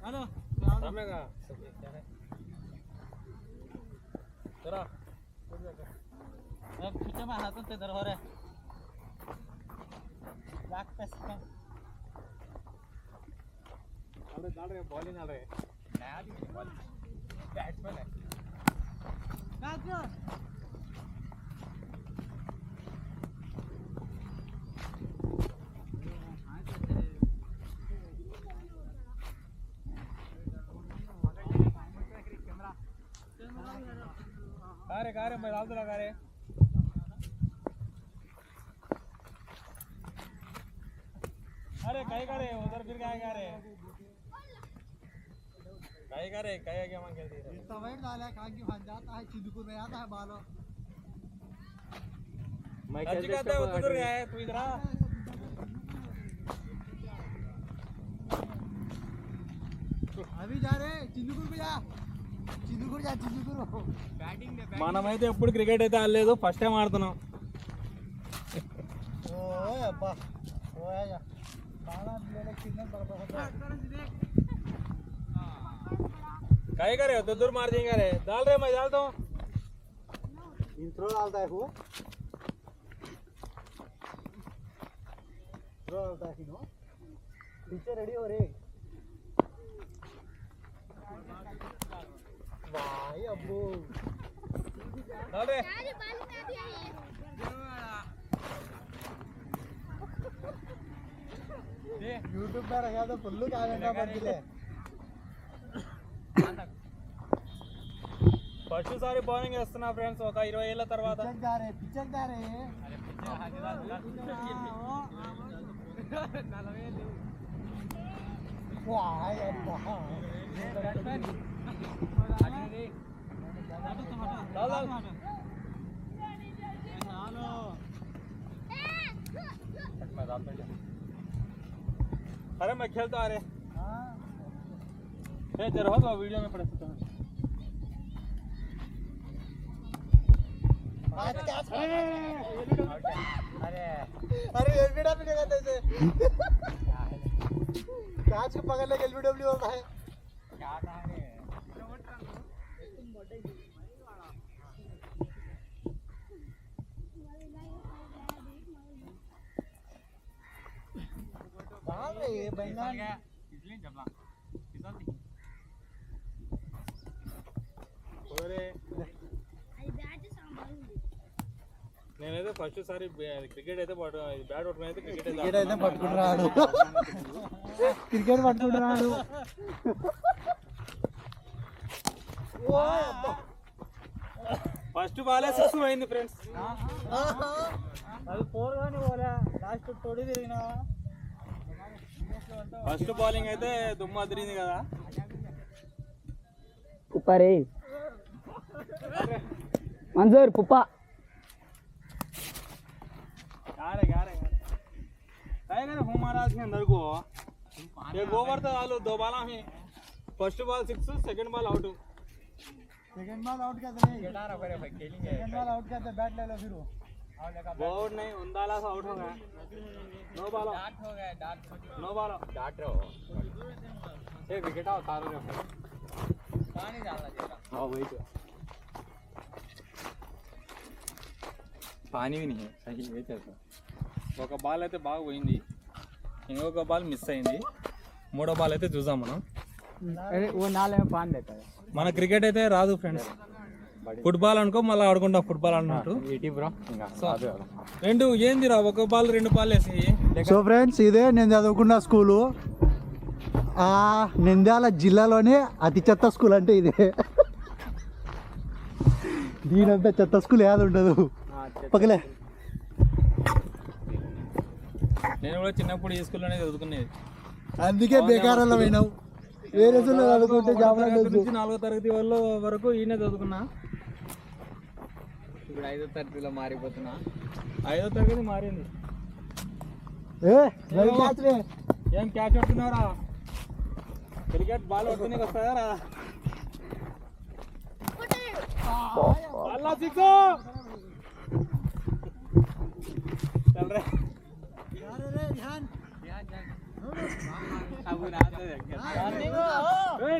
Hello रामेगा चला अब पीछे में हाथों से इधर हो रहे बैक पे से अरे डाल रहे बॉल ही डाल रहे नया बॉल बैट्समैन है काट कारे मैं डाल दूंगा कारे अरे कहीं करे उधर फिर क्या करे कहीं करे कहीं क्या मांग खेलती है इतना वेट डाला कहाँ की भाग जाता है चिंदपुर में आता है बालों मैं खेलता है उधर गया है तू इधर आ अभी जा रहे चिंदपुर पे जा चिंदपुर बैटिंग మనమైతే ఎప్పుడు క్రికెట్ అయితే ఆడలేదు ఫస్ట్ టైం ఆడుతున్నాం ఓయ్ అబ్బా ఓయ్ బాలా లేలే కింద పడపోతా काय करे हो तो दूर मार देंगे रे डाल रहे मैं डालता हूँ इंट्रो डालता है वो इंट्रो डालता है नो पीछे रेडी हो रे भाई अब्बू डाल रहे यूट्यूब पे रखा तो फुल्लू का घंटा बन गए ఫస్ట్ సారి బౌలింగ్ వేస్తున్నా ఫ్రెండ్స్ ఒక 20 ఏళ్ల తర్వాత పిచ్చక్ దారే अरे मैं खेलता आ रहे जरा हो तो वीडियो में पढ़ सकता हूँ अरे एलबीडा भी नहीं करते थे कैच को पकड़ने के एलबीडब्ल्यू होता है क्या कहा रे कहां है ये बंगाल इसलिए जबला ओरे నేనైతే ఫస్ట్ సారి క్రికెట్ అయితే బ్యాట్ పట్టుకుని అయితే క్రికెట్ అయితే పట్టుకుంటున్నాడు క్రికెట్ పట్టుకుంటున్నాడు ఫస్ట్ బాలే 6 అయింది ఫ్రెండ్స్ అది 4 గాని పోలే లాస్ట్ తోడి తిరిగినా ఫస్ట్ బౌలింగ్ అయితే దుమ్మ తిరిగింది కదా పుప్పా రే मंजूर पुप्पा टाइगर हूँ महाराज के अंदर को एक ओवर तो डालो 2 बॉल में first ball 6 second ball out करते नहीं सेकंड बॉल आउट करते बैट ले लो फिर आउट नहीं उंदाला से आउट हो गया नो बॉल डाट हो गया डाट नो बॉल डाट रहो ये विकेट आओ तारो रे पानी डालना चाहिए हां वही तो पानी भी नहीं है सही है चलता ఒక బాల్ అయితే బాగా పోయింది ఇంకొక బాల్ మిస్ అయింది మూడో బాల్ అయితే చూసాం మనం अरे वो नाले में पानी देता है మన క్రికెట్ అయితే రాదు ఫ్రెండ్స్ ఫుట్బాల్ అనుకో మళ్ళీ ఆడుకుంటా ఫుట్బాల్ అన్నట్టు రెండు ఏందిరా ఒక బాల్ 2 బాల్ వేసి సో ఫ్రెండ్స్ ఇదే నేను చదువుకున్న స్కూలు నంద్యాల జిల్లాలోనే అతి చెత్త స్కూల్ అంటే ఇదే దీనంతా చెత్త స్కూల్ ఏది ఉండదు పక్కలే నేను కూడా చిన్నప్పుడు ఈ స్కూల్లోనే చదువుకునేది అందుకే బేకారంలో పోయినావు వేరే స్కూల్లో చదువుకుంటే జాబ్లో నుంచి 4వ తరగతి వరకు ఈయనే చదువుకున్నా ఇప్పుడు 5వ తరగతిలో మారిపోతున్నా 5వ తరగతి మారింది ఏం క్యాచ్ పడుతున్నారా క్రికెట్ బాల్ పట్టుకునే వస్తాయా రా बाला सिक्स चल रहे ध्यान ध्यान अब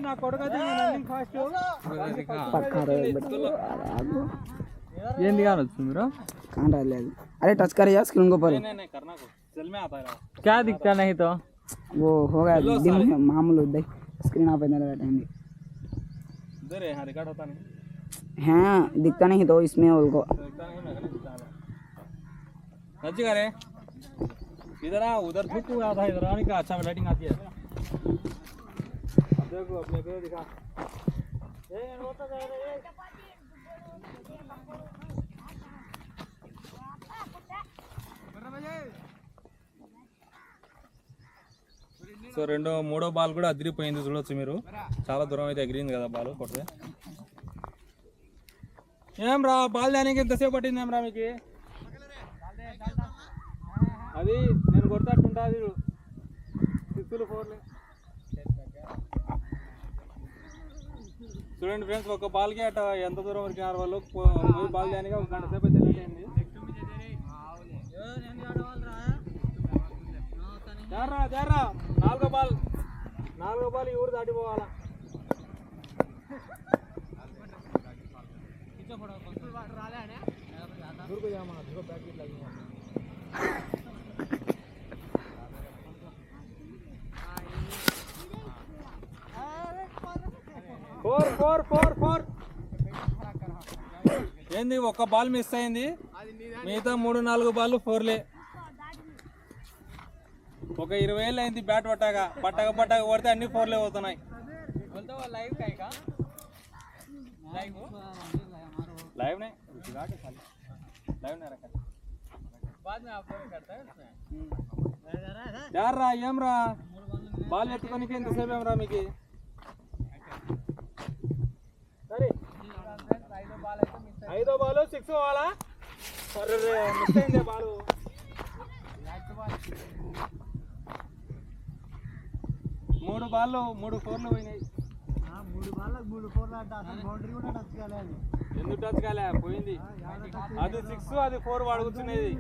నా కొడుకు అయితే రన్నింగ్ ఫాస్ట్ పక్కా రే ఏంది కానీ వచ్చింది బ్రో कान లేదు अरे टच कर यार स्क्रीन को पर नहीं करना को चल में आता है क्या दिखता नहीं तो वो हो गया दिन में मामूल उदय स्क्रीन आप इधर टाइम इधर है हां रिकॉर्ड होता नहीं हाँ दिखता नहीं तो इसमें उनको दिखता नहीं मैं दिखता है सच्ची करे इधर आ उधर धूप आता है इधर आने का अच्छा लाइटिंग आती है अब देखो अपने को दिखा ये होता जाएगा ये సో మూడో బాల్ కూడా అదిరిపోయింది చూడొచ్చు మీరు చాలా దూరం అయితే ఎగిరింది కదా బాల్ కొడితే ఏం రా బాల్ దానికి ఎంతసేపు పట్టింది ఏం రా మీకు అది నేను కొడతాట్టుంటుంది సిక్స్లు ఫోర్లు చూడండి ఫ్రెండ్స్ ఒక బాల్కి అట్ట ఎంత దూరం వరకు వాళ్ళు బాల్ దానికి ఒక గంట సేపు అయితే లేట్ అయింది జారా నాలుగో బాల్ ఈ ఊరు దాటిపోవాలా ఫోర్ ఏంది ఒక్క బాల్ మిస్ అయింది మిగతా 3-4 బాల్ ఫోర్లే ఒక 20 ఏళ్ళు అయింది బ్యాట్ పట్టక కొడితే అన్ని ఫోర్లే పోతున్నాయి लाइव नहीं यार रा ఏం రా బాల్ ఎత్తుకోనికి ఎంతసేపు ఏం రా మీకు సరే ఐదో బాల్ 6 పోవాలా అరే మిస్ అయింది బాల్ మూడు బాల్ 3 ఫోర్లు పోయినాయి 3 బాళ్ళకి 3 ఫోర్లు అంటే అసలు బౌండరీ కూడా టచ్ కాలేదు ఎందుకు టచ్ కాలే పోయింది అది 6 అది 4 వాడు కూర్చునేది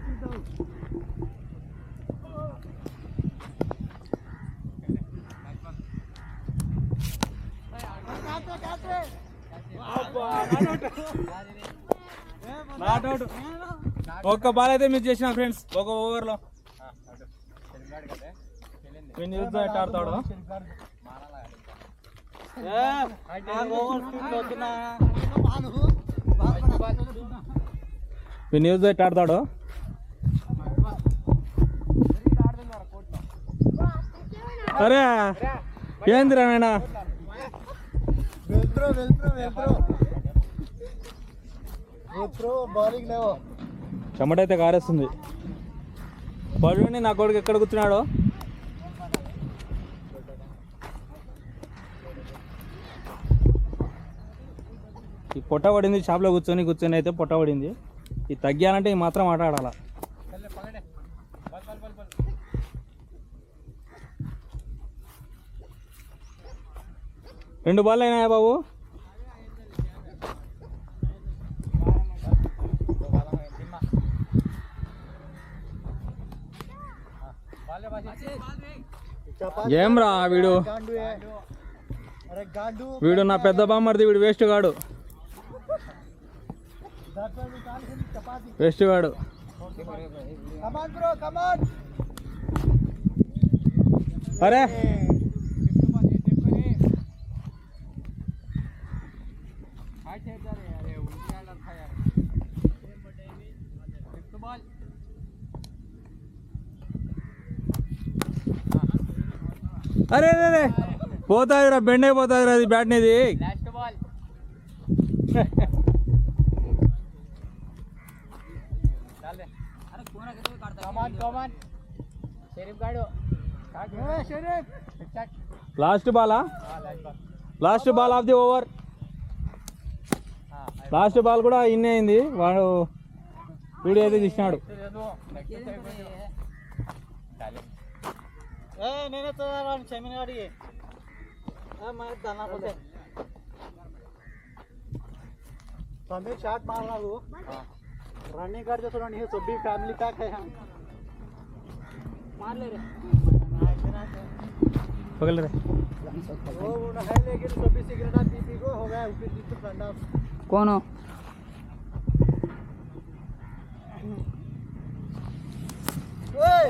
నాట్ అవుట్ ఒక్క బాల్ అయితే మిస్ చేసిన ఫ్రెండ్స్ ఒక ఓవర్లో న్యూస్ ఆడతాడు న్యూస్ ఆడతాడు అరే ఏందిరా నాయనా బౌలింగ్ లేవో చెమటైతే కారేస్తుంది పడుని నా కొడుకు ఎక్కడ కూర్చున్నాడో ఈ పొట్ట పడింది షాప్లో కూర్చొని అయితే పొట్ట పడింది ఇది తగ్గాలంటే ఈ మాత్రం ఆట ఆడాల రెండు బాల్ అయినాయా బాబు ఏం రా వీడు నా పెద్ద బామ్మర్ది వీడు వేస్ట్ గాడు అరే అరే అరే పోతాదిరా బెండ్ అయిపోతాదిరా అది బ్యాట్ అనేది last ball of the over last ball కూడా ఇన్ అయింది వాడు వీడియో అయితే తీసినాడు నేనే చమీన్ గాడికి समीर शॉट मार रहा वो रनिंग कर जो थोड़ा नहीं सभी फैमिली पैक है मार ले रे पकड़ ले वो है लेकिन सभी सिगरेट पी को हो गया ऊपर नीचे ठंडा कौन हो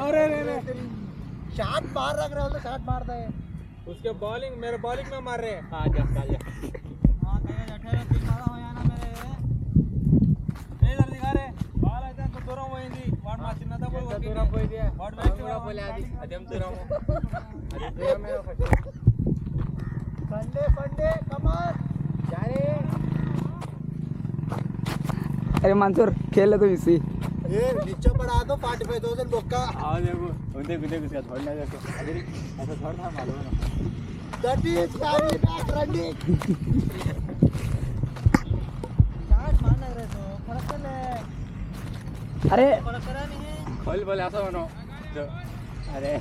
अरे रे रे शॉट मार रख रहे हो तो शॉट मारता है उसके बॉलिंग मेरे बॉलिंग में मार रहे हैं हां जा हां कहीं अठारह तीन मारा हो याना मेरे ए इधर दिखा रे बाल అయితే అంత దూరం పోయింది వాడు మా చిన్న తమ్ముడు ఎంత దూరం పోయింది వాడు వెస్ట్ కూడా పోలే అది ఎంత దూరం అది దూరమే संडे संडे कमर जा रे अरे मंसूर खेल ले तो इसी ये नीचे पड़ा दो 45,000 बोका आ देखो देख उसका थोड़ा देखो ऐसा थोड़ा था मालूम है दैट इज गाड़ी बैक रनिंग शॉट मार लग रहे तो फर्क कर ले अरे फर्क करा नहीं है खोल बोले ऐसा बनो अरे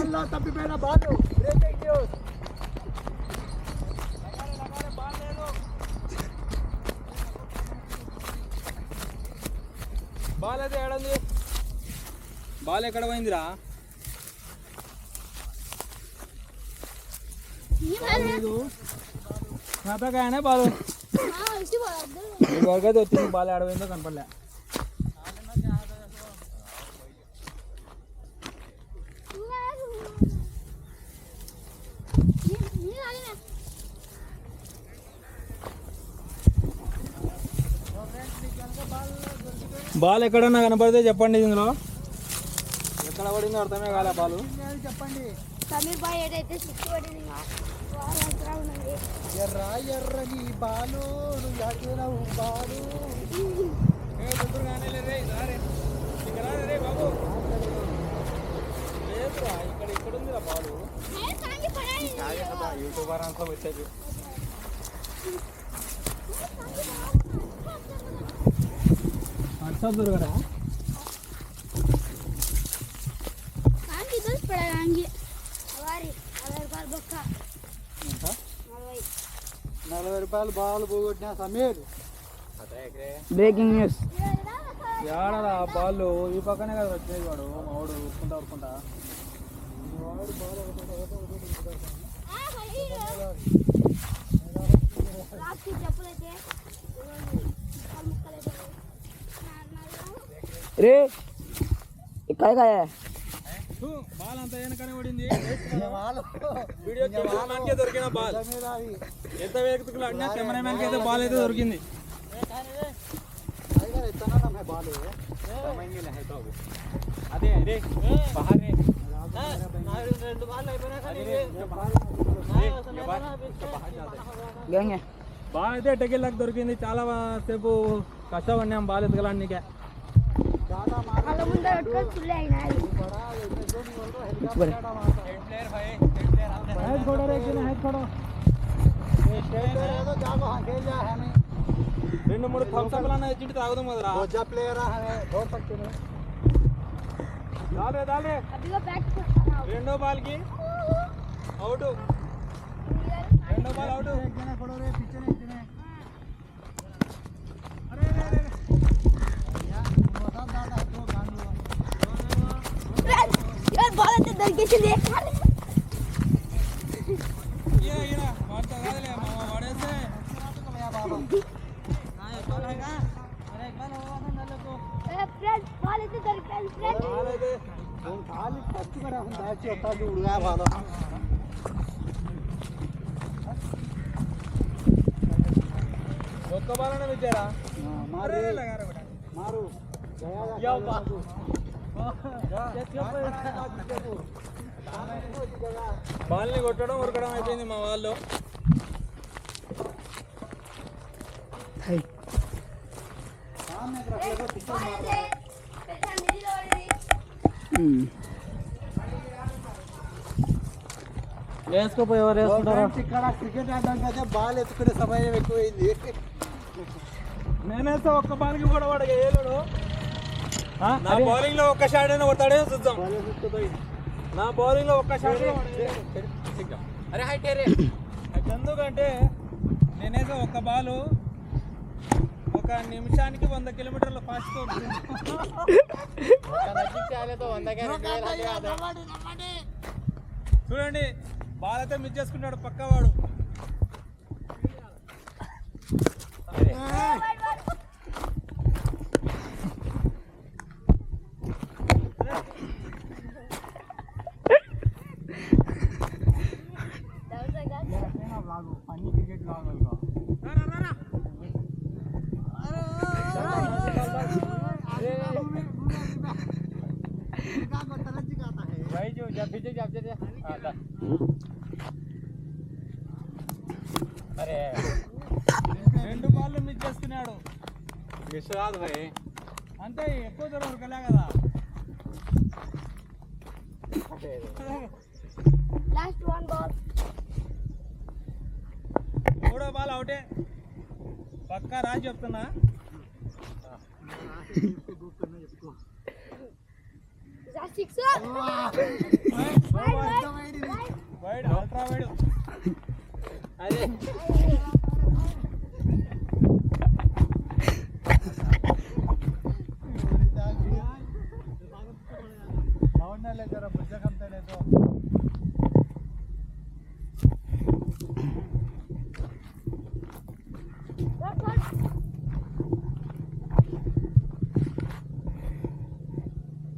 अल्लाह तभी मेरा बाल हो ब्रेक देखियो बाल ले लो బాల్ అయితే ఏడంది బాల్ ఎక్కడ పోయిందిరా ఖాతాకాయనే బాల్ వరకైతే వచ్చింది బాల్ ఏడపోయిందో కనపడలే బాల్ ఎక్కడన్నా కనపడితే చెప్పండి ఇందులో ఎక్కడ పడిందో అర్థమే కాలే బాలు చెప్పండి సమీర్ బాయ్ ఏదైతే సిక్స్ పడింది ఎర్ర ఎర్రని బాలు నువ్వు యాకేనావు బాలు బాబు లేదురా ఇక్కడ ఉందిరా బాలు యూట్యూబర్ అంతా వచ్చేది వాట్సాప్ దొరకరా కాంగి దోస్ పడా కాంగి వారి 60 రూపాయలు బొక్క ఎంత 40 రూపాయలు బాల్ పోగొట్టిన సమీర్ బ్రేకింగ్ న్యూస్ ఏడరా బాల్ ఈ పక్కనే కదా వచ్చేది వాడు మావాడు ఊరుకుంటా రాత్రి చెప్పులైతే रे काय काय आहे బాల్ అంతా వెనకనే పడింది బాల్ వీడియో కెమెరామ్యాన్ కే దొరికిన బాల్ ఎంత వేగతుకులు అన్నా కెమెరామ్యాన్ కి అయితే బాల్ అయితే దొరికింది इतना नाम है बाल అదే అదే బహారే రెండు బాల్ గంగే బాల్ అయితే ఎట్టకెళ్ళకి దొరికింది చాలా సేపు కష్టపడినాం బాల్ ఎతకలానికి వాళ్ళ ముందర పెట్టుకొని చుల్లే అయినాయి రెండు మూడు థమ్స్అప్ అన్న ఇచ్చి తాగుదాం కదరా प्लेयर है दौड़ सकते हैं దాలే అదిగో బ్యాక్ చేస్తాను రెండో బాల్ కి అవుట్ రెండో బాల్ అవుట్ एक जना खड़ो रे पीछे नहीं इतने अरे अरे यार बता दादा तो गान लो यार బాల్ అయితే దొరికేసింది ఈయన వాడతా కాదులే మామ వాడేస్తే ఫ్రెండ్స్ బాల్ అయితే దొరికింది ఫ్రెండ్స్ బాల్ అయితే खाली पत्ती बड़ा हम बैच होता जो उड़ गया भालो ఒక్క బాల్ అన్న విచారా मारे లగారా బేటా मारो गया या बा బాల్ ని కొట్టడం ఉరకడం అయిపోయింది మా వాళ్ళు हाय सामने एक रख लो पिक्चर मार వేసుకోపోయేవారు ఇక్కడ క్రికెట్ ఆడడానికి అయితే బాల్ ఎత్తుకునే సమయం ఎక్కువైంది నేనేస్తే ఒక్క బాల్కి కూడా వాడు వేయలేడు నా బౌలింగ్ లో ఒక్క షాట్ అయినా కొడతాడే చూద్దాం నా బౌలింగ్ లో ఒక్క షాట్ అరే హైట్ ఎందుకంటే నేనేసే ఒక్క బాలు ఒక నిమిషానికి 100 కిలోమీటర్ల ఫాస్ట్తో చూడండి బాల్ అయితే మిస్ చేసుకుంటాడు పక్కవాడు. అరే 2 బాల్ మిస్ చేసుకున్నాడు. మిస్ కాదు భయ్, అంటే ఎక్కువ దూరం ఉరకలే కదా. Last 1 ball. 3వ బాల్ అవుటే పక్కా రాజు చెప్తున్నా. Six wide ultra wide. అరే जरा बच्चा कमता नहीं तो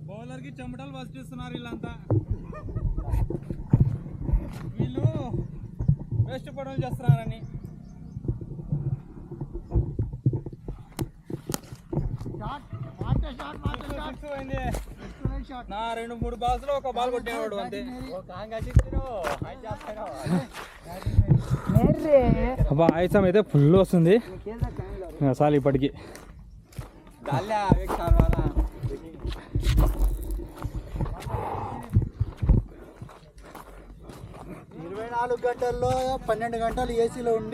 బౌలర్ కి చెమటలు వస్తున్నారు వీళ్ళంతా. వీళ్ళు వేస్ట్ పనులు చేస్తున్నారని. నా 2-3 బాల్స్ లో ఒక బాల్ కొట్టేవాడు అంతే. అబ్బా ఆయాసం అయితే ఫుల్ వస్తుంది చాలు ఇప్పటికి. 24 గంటల్లో 12 గంటలు ఏసీలో ఉండి